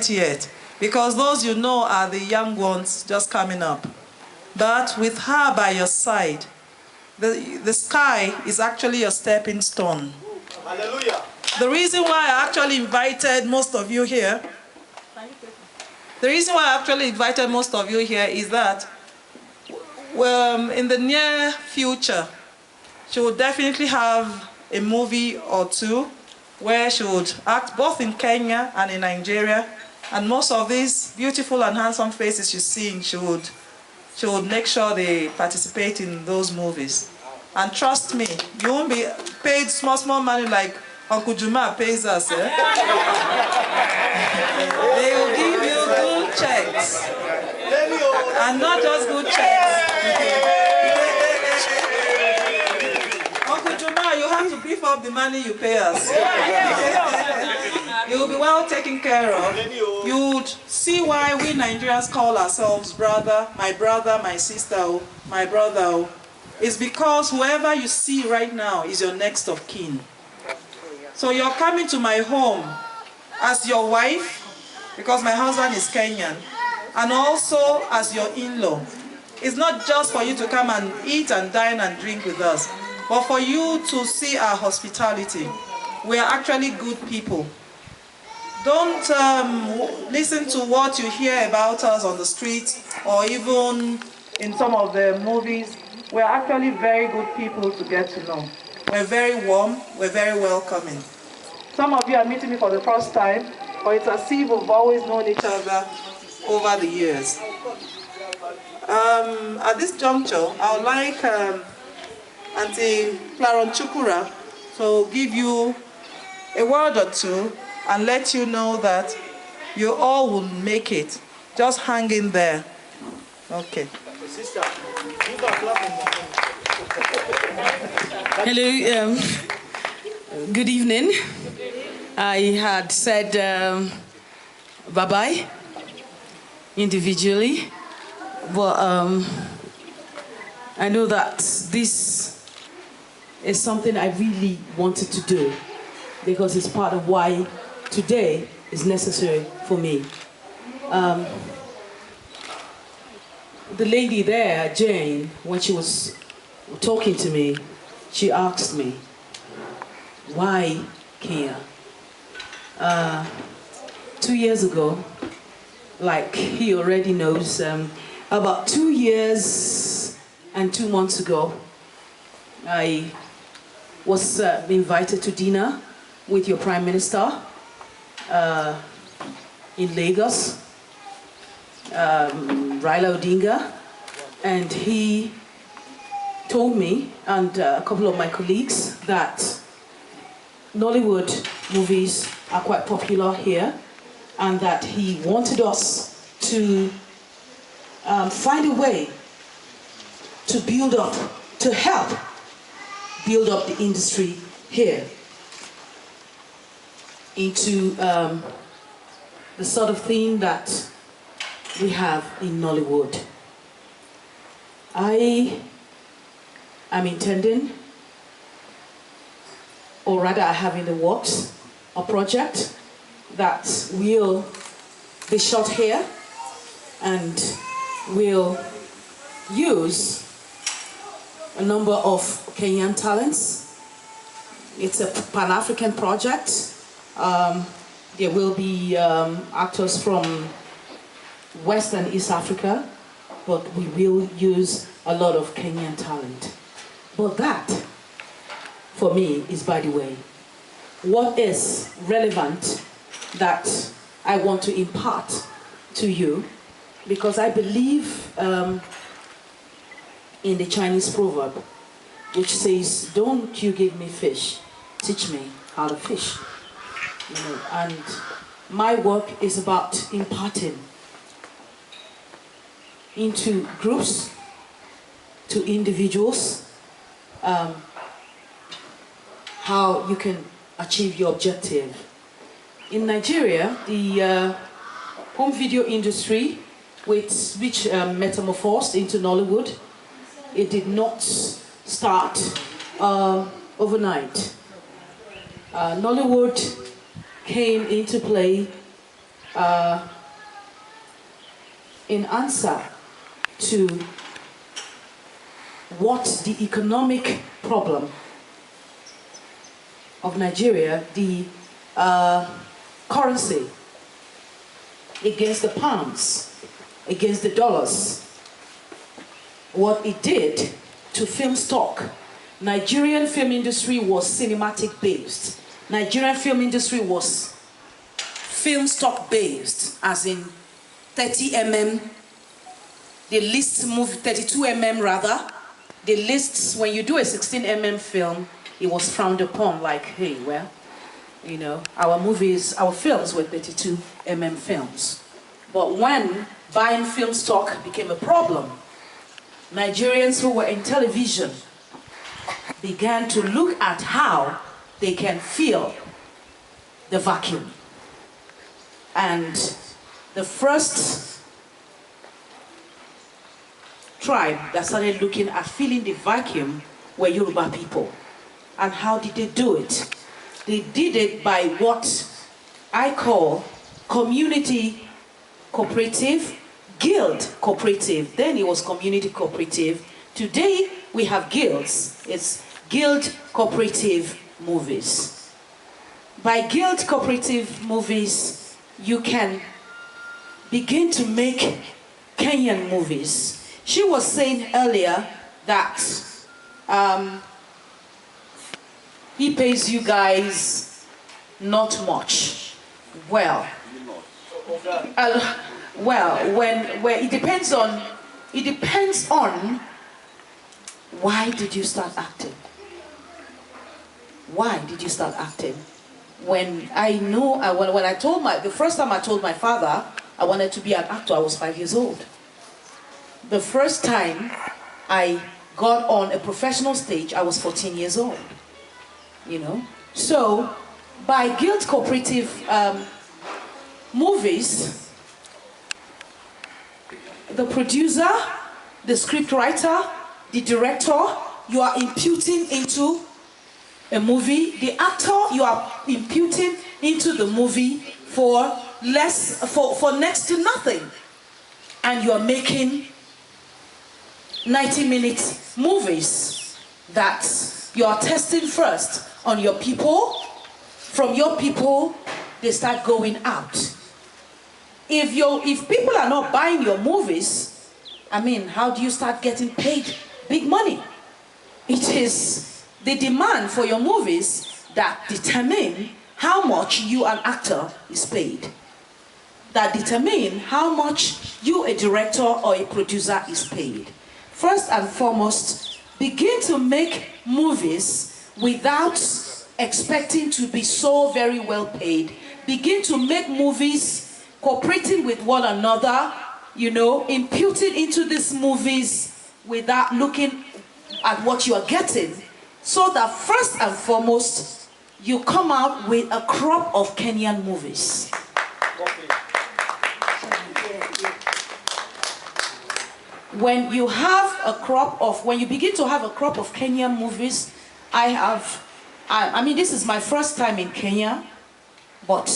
it yet, because those you know are the young ones just coming up. But with her by your side, the sky is actually a stepping stone. Hallelujah. The reason why I actually invited most of you here, is that in the near future, she will definitely have a movie or two where she would act both in Kenya and in Nigeria. And most of these beautiful and handsome faces she's seeing, she would make sure they participate in those movies. And trust me, you won't be paid small money like Uncle Juma pays us. Eh? They will give you good checks. And not just good checks. Uncle Juma, you have to beef up the money you pay us. You will be well taken care of. You would see why we Nigerians call ourselves brother, my sister, my brother. It's because whoever you see right now is your next of kin. So you're coming to my home as your wife, because my husband is Kenyan, and also as your in-law. It's not just for you to come and eat and dine and drink with us, but for you to see our hospitality. We are actually good people. Don't listen to what you hear about us on the street or even in some of the movies. We're actually very good people to get to know. We're very warm, we're very welcoming. Some of you are meeting me for the first time, but it's as if we've always known each other over the years. At this juncture, I would like Auntie Claron Chukura to give you a word or two and let you know that you all will make it. Just hang in there. Okay. Sister, give a clap. Hello, good evening. I had said bye-bye individually, but I know that this is something I really wanted to do because it's part of why today is necessary for me. The lady there, Jane, when she was talking to me, she asked me, why Kenya? 2 years ago, like he already knows, about 2 years and 2 months ago, I was invited to dinner with your Prime Minister in Lagos, Raila Odinga, and he told me and a couple of my colleagues that Nollywood movies are quite popular here and that he wanted us to find a way to build up, to help build up the industry here into the sort of thing that we have in Nollywood. I am intending, or rather I have in the works, a project that will be shot here and will use a number of Kenyan talents. It's a Pan-African project. There will be actors from West and East Africa, but we will use a lot of Kenyan talent. But that, for me, is by the way. What is relevant that I want to impart to you, because I believe in the Chinese proverb, which says, don't you give me fish, teach me how to fish. You know, and my work is about imparting into groups, to individuals, how you can achieve your objective. In Nigeria, the home video industry, which metamorphosed into Nollywood, it did not start overnight. Nollywood came into play in answer to what the economic problem of Nigeria, the currency against the pounds, against the dollars, what it did to film stock. Nigerian film industry was cinematic based. Nigerian film industry was film stock based, as in 30 mm, the list movie, 32 mm rather. The lists, when you do a 16 mm film, it was frowned upon, like, hey, well, you know, our films were 32 mm films. But when buying film stock became a problem, Nigerians who were in television began to look at how they can fill the vacuum. And the first tribe that started looking at filling the vacuum were Yoruba people. And how did they do it? They did it by what I call community cooperative, guild cooperative. Then it was community cooperative. Today we have guilds. It's guild cooperative movies. By guild cooperative movies, you can begin to make Kenyan movies. She was saying earlier that he pays you guys not much. Well, when it depends on why did you start acting? Why did you start acting? When I know, when I told the first time I told my father I wanted to be an actor, I was 5 years old. The first time I got on a professional stage, I was 14 years old. You know? So, by guild cooperative movies, the producer, the scriptwriter, the director, you are imputing into a movie. The actor, you are imputing into the movie for next to nothing. And you are making 90-minute movies that you are testing first on your people. From your people, they start going out. If people are not buying your movies, I mean, how do you start getting paid big money? It is the demand for your movies that determine how much you, an actor, is paid. That determine how much you, a director or a producer, is paid. First and foremost, begin to make movies without expecting to be so very well paid. Begin to make movies cooperating with one another, you know, imputing into these movies without looking at what you are getting, so that first and foremost, you come out with a crop of Kenyan movies. When you begin to have a crop of Kenyan movies, I mean, this is my first time in Kenya, but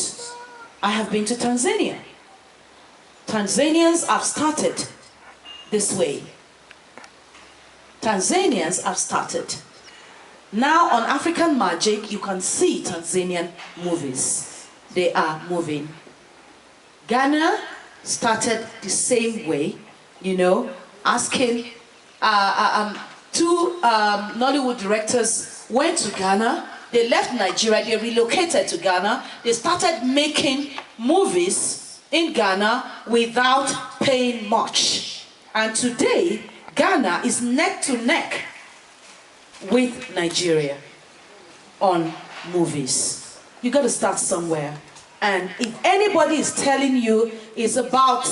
I have been to Tanzania. Tanzanians have started this way. Tanzanians have started. Now on African Magic, you can see Tanzanian movies. They are moving. Ghana started the same way, you know, asking, two Nollywood directors went to Ghana. They left Nigeria, they relocated to Ghana. They started making movies in Ghana without paying much. And today, Ghana is neck to neck with Nigeria on movies. You got to start somewhere. And if anybody is telling you it's about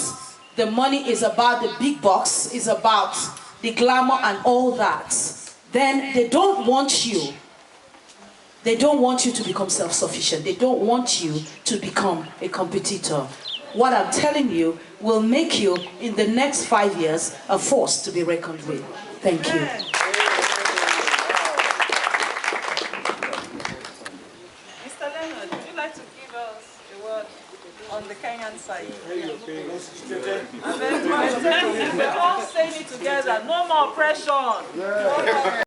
the money, is about the big bucks, is about the glamour and all that, then they don't want you. They don't want you to become self-sufficient. They don't want you to become a competitor. What I'm telling you will make you, in the next 5 years, a force to be reckoned with. Thank you. Mr. Leonard, would you like to give us a word on the Kenyan We're all saying it together. No more oppression.